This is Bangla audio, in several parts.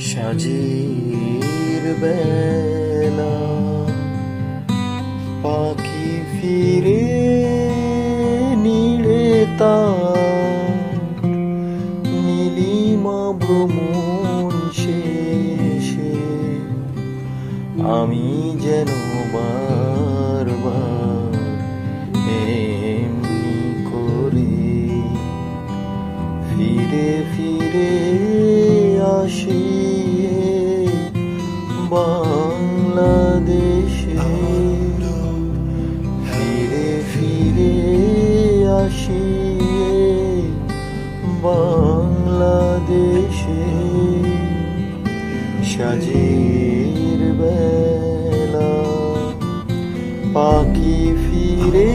সাজের বেলা পাখি ফিরে নীড়ে তার নীলিমা ভ্রমণ শেষে আমি যেন বারবার এমনি করে ফিরে ফিরে আসি বাংলাদেশে, ফিরে ফিরে আসি বাংলাদেশে। সাজের বেলা পাখি ফিরে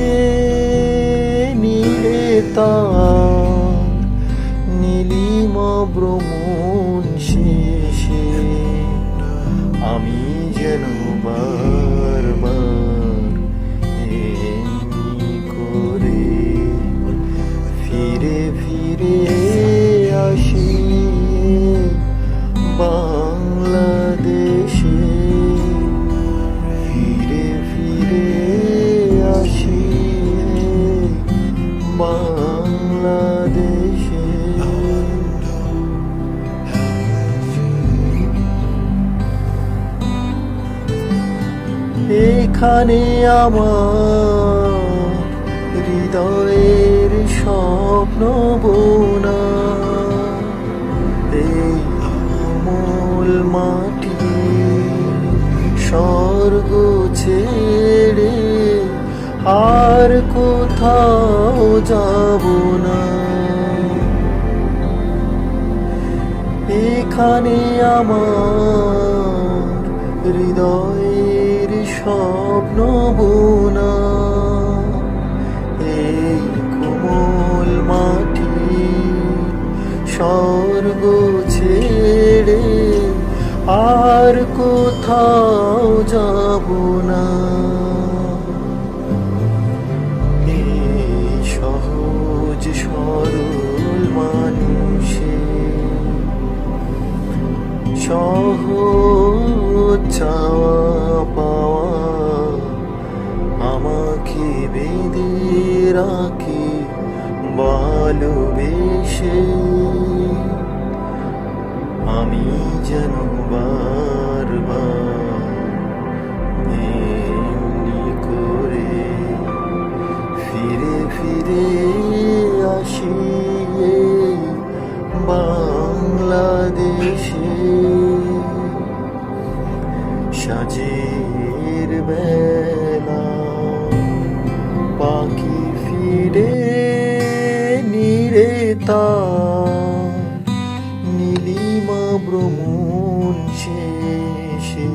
নীড়ে তার নীলিমা ভ্রমণ শেষে আমি যেন বারবার এমনি করে ফিরে ফিরে আসি বাংলাদেশে, ফিরে ফিরে আসি বাংলাদেশে। এখানে আমার হৃদয়ের স্বপ্ন বোনা, এই কোমল মাটি স্বর্গ ছেড়ে আর কোথাও যাব না। এখানে আমার হৃদয়ের স্বপ্ন বোনা, এই কোমল মাটি স্বর্গ ছেড়ে আর কোথাও যাব না। এই সহজ সরল মানুষের সহজ চাওয়া পাওয়া আমাকে বেঁধে রাখি ভালোবেসে, আমি যেন বারবার এমনি করে ফিরে ফিরে আসি বাংলাদেশে। সাজের বেলা পাখি ফিরে নীড়ে তার নীলিমা ভ্রমণ শেষে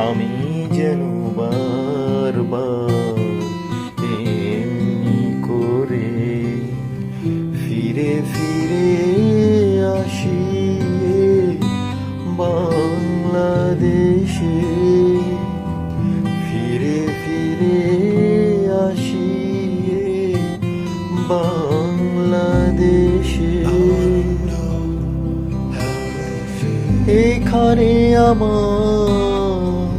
আমি যেন বারবার এমনি করে ফিরে ফিরে আসি বাংলাদেশে, ফিরে ফিরে আসি বাংলাদেশে। এখানে আমার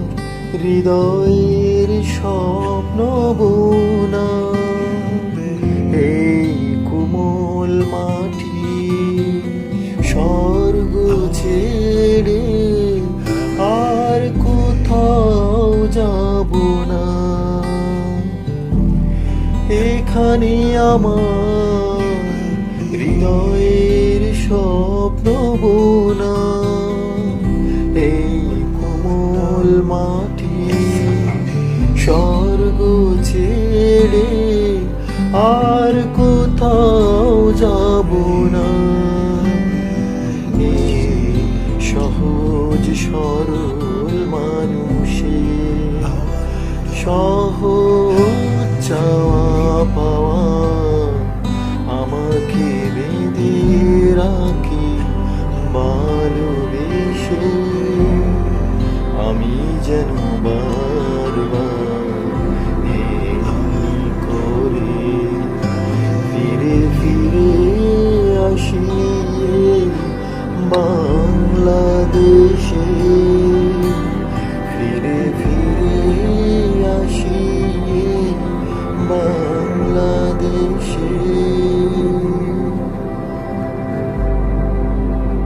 হৃদয়ের স্বপ্ন বোনা, এই কোমল মাটি স্বর্গ ছেড়ে আর কোথাও যাব না। এখানে আমার হৃদয়ের স্বপ্ন বোনা, এই কোমল মাটি স্বর্গ ছেড়ে আর কোথাও যাব না। এই সহজ সরল মানুষের সহজ চাওয়া পাওয়া আমাকে বেঁধে রাখি ভালোবেসে, আমি যেন বারবার এমনি করে ফিরে ফিরে আসি বাংলা সেই